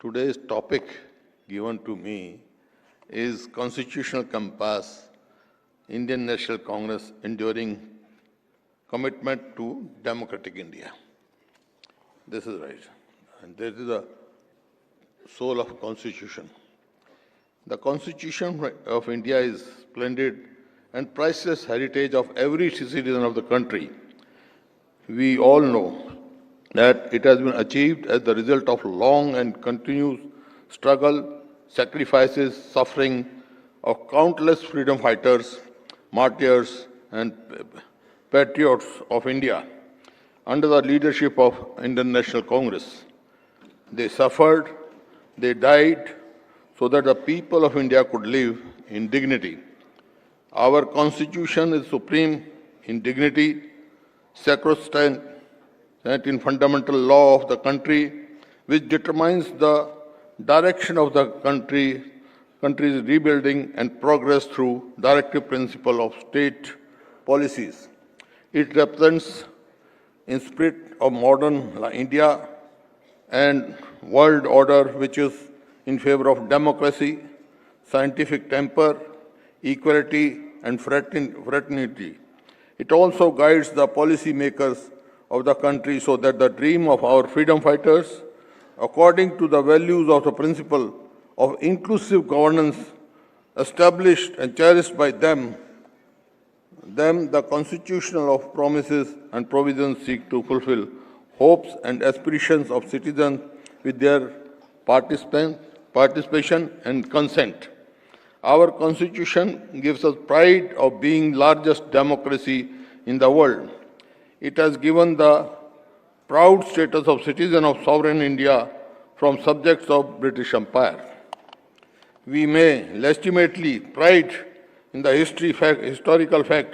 Today's topic given to me is Constitutional Compass, Indian National Congress enduring commitment to democratic India. This is right. And this is the soul of Constitution. The Constitution of India is splendid and priceless heritage of every citizen of the country. We all know that it has been achieved as the result of long and continuous struggle, sacrifices, suffering of countless freedom fighters, martyrs, and patriots of India under the leadership of Indian National Congress. They suffered, they died, so that the people of India could live in dignity. Our Constitution is supreme in dignity, sacrosanct in fundamental law of the country, which determines the direction of the country's rebuilding and progress through directive principle of state policies. It represents in spirit of modern India and world order, which is in favor of democracy, scientific temper, equality, and fraternity. It also guides the policy makers of the country so that the dream of our freedom fighters, according to the values of the principle of inclusive governance established and cherished by them, the constitutional of promises and provisions seek to fulfill hopes and aspirations of citizens with their participation and consent. Our Constitution gives us pride of being largest democracy in the world. It has given the proud status of citizen of sovereign India from subjects of British Empire. We may legitimately pride in the historical fact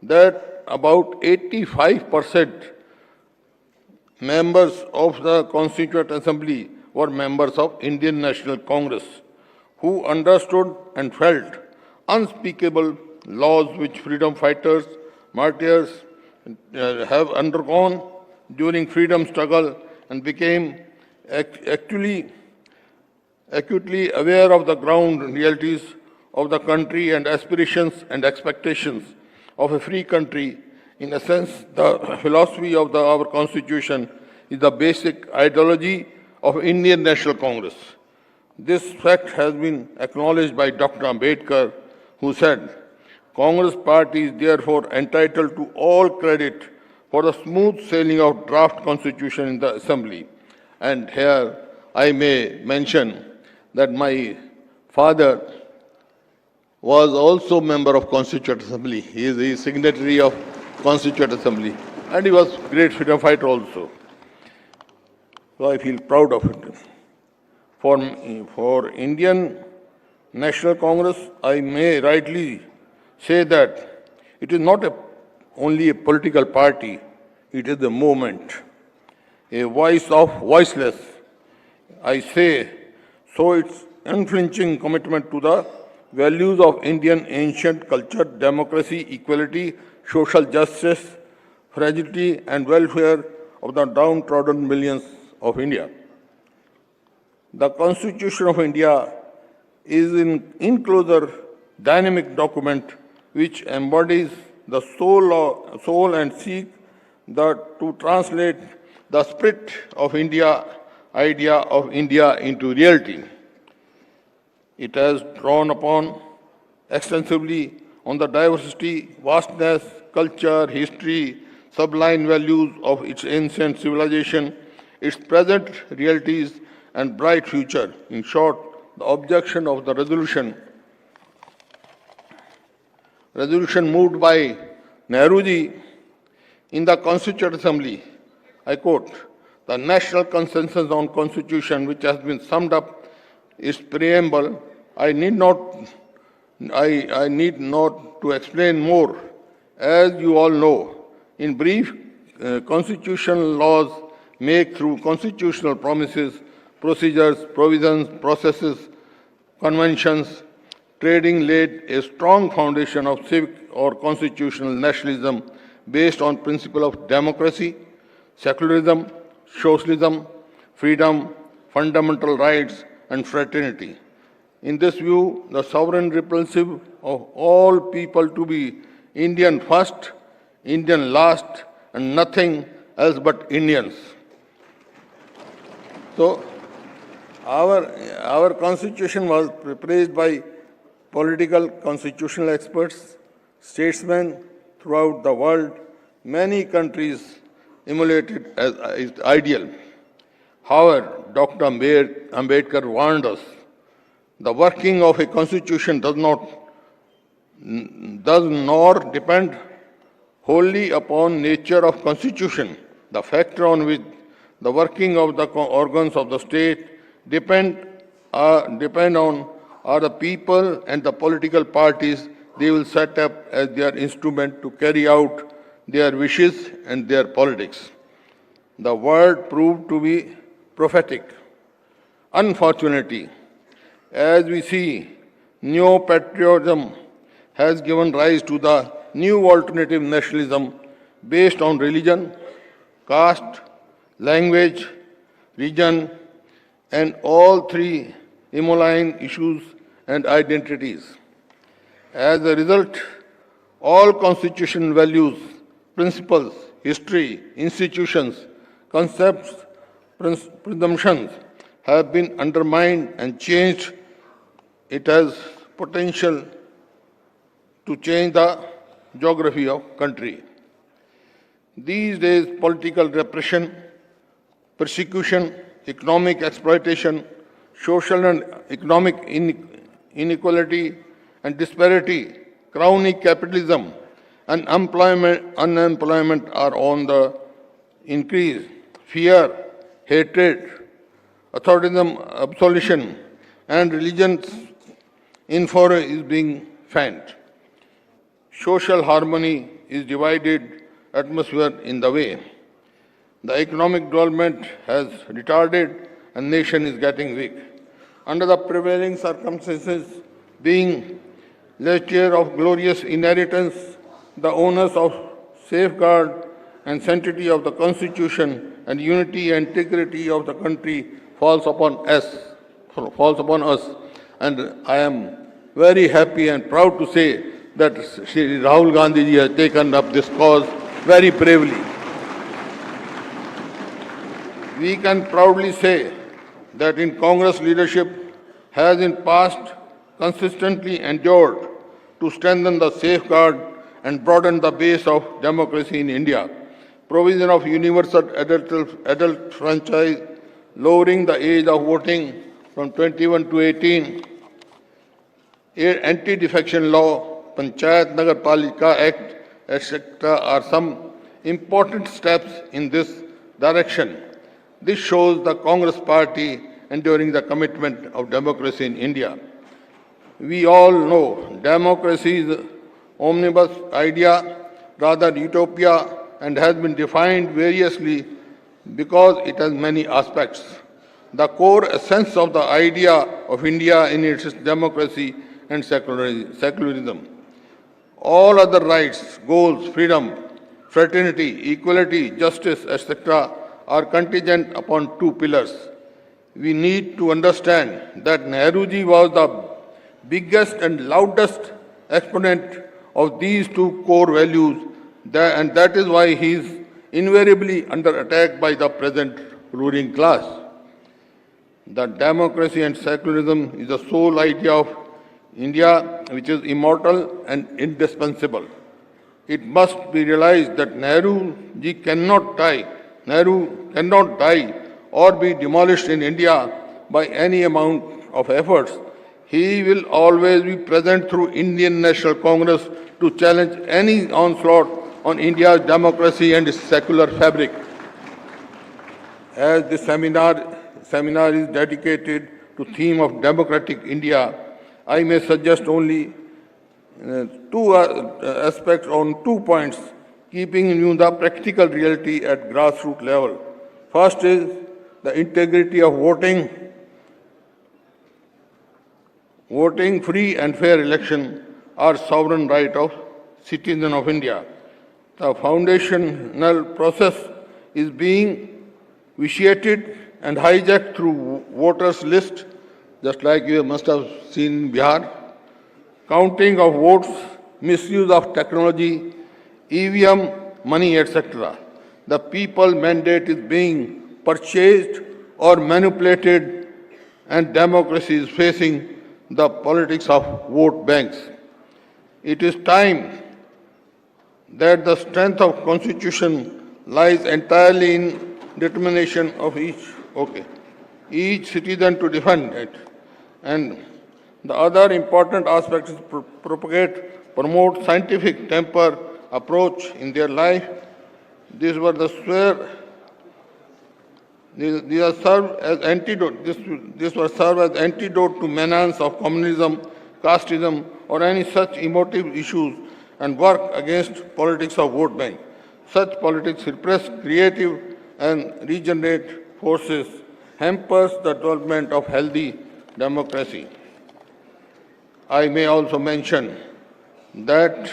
that about 85% members of the Constituent Assembly were members of Indian National Congress, who understood and felt unspeakable laws which freedom fighters, martyrs have undergone during freedom struggle and became acutely aware of the ground realities of the country and aspirations and expectations of a free country. In a sense, the philosophy of our Constitution is the basic ideology of Indian National Congress. This fact has been acknowledged by Dr. Ambedkar, who said, Congress party is therefore entitled to all credit for the smooth sailing of draft constitution in the assembly. And here I may mention that my father was also member of Constituent Assembly. He is the signatory of Constituent Assembly, and he was great freedom fighter also. So I feel proud of it. For Indian National Congress, I may rightly say that it is not only a political party, it is a movement, a voice of voiceless. I say, so its unflinching commitment to the values of Indian ancient culture, democracy, equality, social justice, fragility, and welfare of the downtrodden millions of India. The Constitution of India is an enclosure dynamic document which embodies the soul and seek to translate the spirit of India, idea of India into reality. It has drawn upon extensively on the diversity, vastness, culture, history, sublime values of its ancient civilization, its present realities, and bright future. In short, the objection of the resolution moved by Nehruji in the Constituent Assembly, I quote, the national consensus on Constitution, which has been summed up, is preamble. I need not to explain more. As you all know, in brief, constitutional laws make through constitutional promises, procedures, provisions, processes, conventions, trading laid a strong foundation of civic or constitutional nationalism based on principle of democracy, secularism, socialism, freedom, fundamental rights, and fraternity. In this view, the sovereign repulsive of all people to be Indian first, Indian last, and nothing else but Indians. So, our constitution was praised by political constitutional experts, statesmen throughout the world. Many countries emulated as its ideal. However, Dr. Ambedkar warned us, the working of a constitution does nor depend wholly upon nature of constitution. The factor on which the working of the organs of the state depend on are the people and the political parties they will set up as their instrument to carry out their wishes and their politics. The word proved to be prophetic. Unfortunately, as we see, neo-patriotism has given rise to the new alternative nationalism based on religion, caste, language, region, and all three emulate issues and identities. As a result, all constitutional values, principles, history, institutions, concepts, presumptions have been undermined and changed. It has potential to change the geography of country. These days, political repression, persecution, economic exploitation, social and economic inequality and disparity, crony capitalism, and unemployment are on the increase. Fear, hatred, authoritarianism, absolution, and religion's infora is being fanned. Social harmony is divided atmosphere in the way. The economic development has retarded and nation is getting weak. Under the prevailing circumstances, being legislature of glorious inheritance, the owners of safeguard and sanctity of the Constitution and unity and integrity of the country falls upon us. And I am very happy and proud to say that Shri Rahul Gandhi ji has taken up this cause very bravely. We can proudly say that in Congress leadership has in past consistently endured to strengthen the safeguard and broaden the base of democracy in India. Provision of universal adult franchise, lowering the age of voting from 21 to 18, anti-defection law, Panchayat Nagar Palika Act, etc. are some important steps in this direction. This shows the Congress party enduring the commitment of democracy in India. We all know democracy is an omnibus idea, rather utopia, and has been defined variously because it has many aspects. The core essence of the idea of India in its democracy and secularism. All other rights, goals, freedom, fraternity, equality, justice, etc. are contingent upon two pillars. We need to understand that Nehruji was the biggest and loudest exponent of these two core values, and that is why he is invariably under attack by the present ruling class. The democracy and secularism is the sole idea of India, which is immortal and indispensable. It must be realized that Nehru cannot die or be demolished in India by any amount of efforts. He will always be present through Indian National Congress to challenge any onslaught on India's democracy and its secular fabric. As this seminar is dedicated to theme of democratic India, I may suggest only two aspects on 2 points, keeping in view the practical reality at grassroots level. First is the integrity of voting. Voting, free and fair election are sovereign right of citizens of India. The foundational process is being vitiated and hijacked through voters' list, just like you must have seen in Bihar, counting of votes, misuse of technology, EVM, money, etc. The people mandate is being purchased or manipulated, and democracy is facing the politics of vote banks. It is time that the strength of Constitution lies entirely in determination of each citizen to defend it. And the other important aspect is promote scientific temper approach in their life. These were the these are served as antidote. This will serve as antidote to menace of communism, casteism, or any such emotive issues, and work against politics of vote bank. Such politics repress creative and regenerate forces, hampers the development of healthy democracy. I may also mention that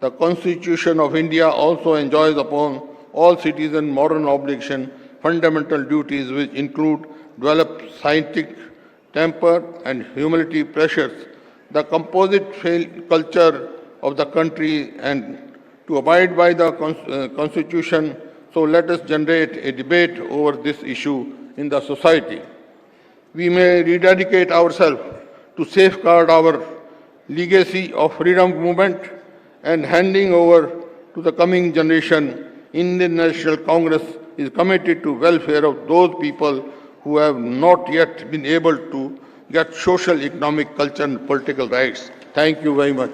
the Constitution of India also enjoins upon all citizens moral obligation, fundamental duties which include develop scientific temper and humility pressures, the composite culture of the country, and to abide by the Constitution. So let us generate a debate over this issue in the society. We may rededicate ourselves to safeguard our legacy of freedom movement and handing over to the coming generation. Indian National Congress is committed to welfare of those people who have not yet been able to get social, economic, cultural, and political rights. Thank you very much.